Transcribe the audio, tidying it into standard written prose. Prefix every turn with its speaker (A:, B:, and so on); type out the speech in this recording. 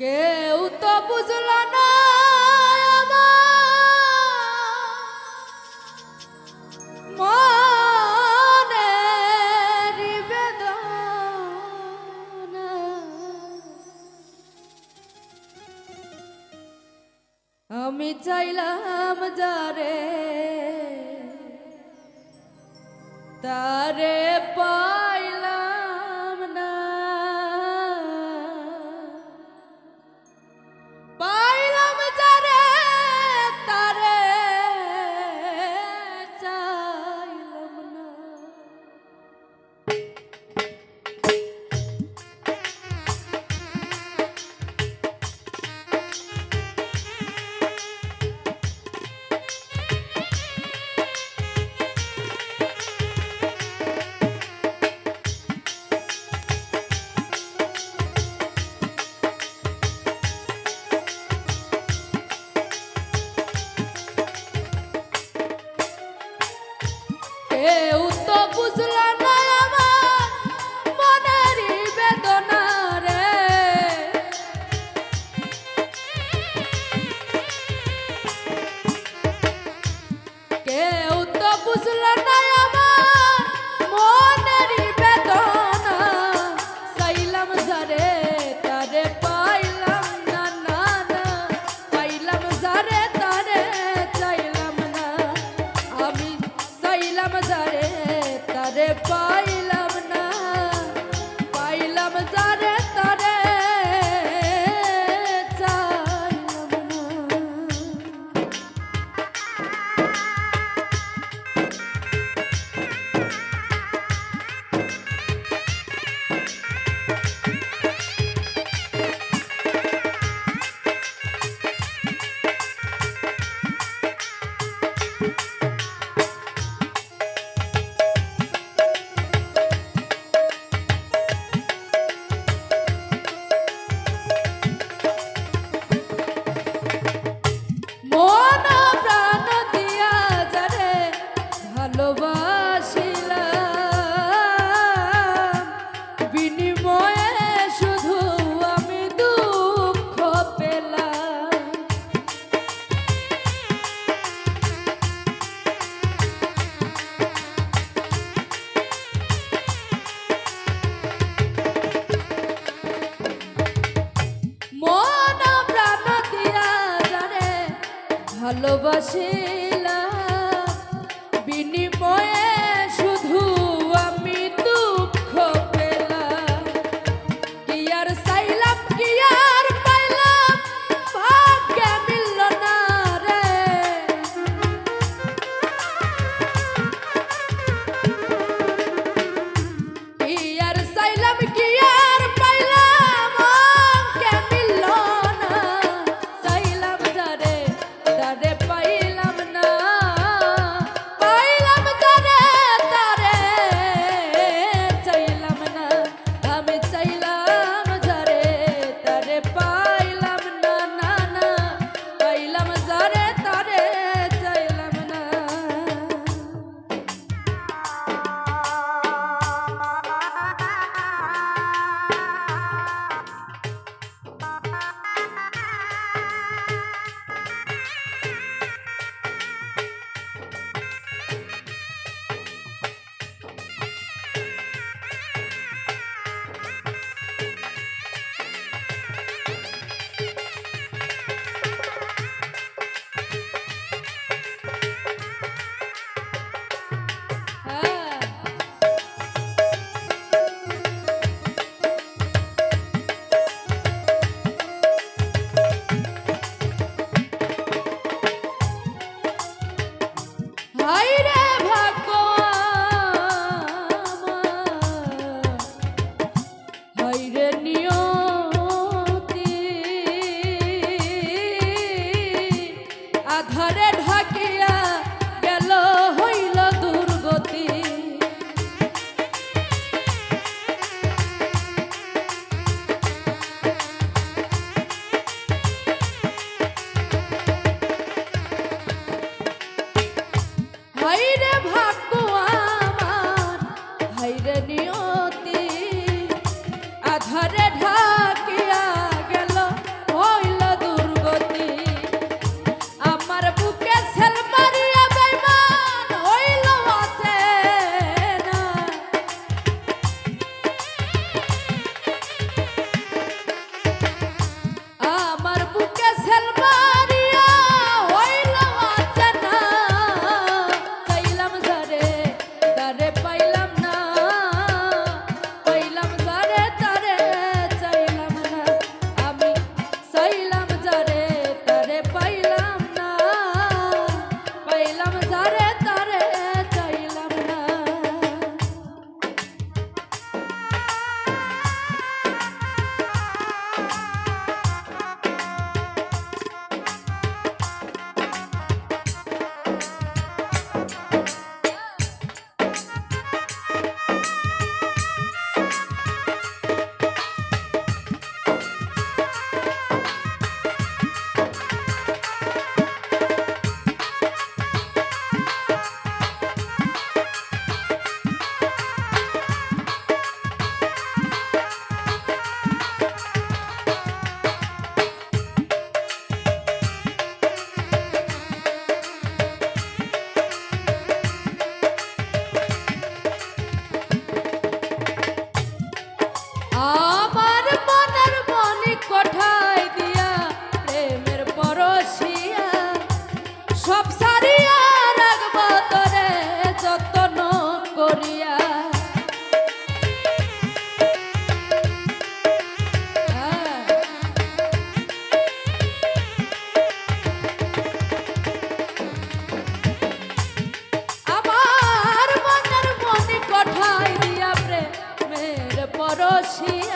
A: কেউ তো বুঝল না মনের বেদনা। আমি চাইলাম যারে তারে পাইলাম না, পাইলাম যারে তারে চাইলাম না। কেউ তো বুঝল না আমার মনের বেদনা রে, কেউ তো বুঝল না আমার মনের বেদনা। চাইলাম যারে তারে পাইলাম না, না না, পাইলাম যারে তারে চাইলাম না। আমি চাইলাম যারে তারে পাইলাম না, পাইলাম যারে তারে চাইলাম না। মন প্রাণ দিয়া যারে ভালোবাসিলাম, বিনিময়ে শুধু আমি দুঃখ পেলাম। মন প্রাণ দিয়া যারে ভালোবাসিলাম, বিনিময়ে শুধু আমি দুঃখ পেলাম। কি আর চাইলাম কি আর পাইলাম, ভাগ্যে মিলল না রে। কি আর চাইলাম কি আর পাইলাম, ভাগ্যে মিলল না। চাইলাম যারে তারে পাইলাম করিয়া আমার মনের মনে কথাই দিয়া প্রেমের পরশিয়া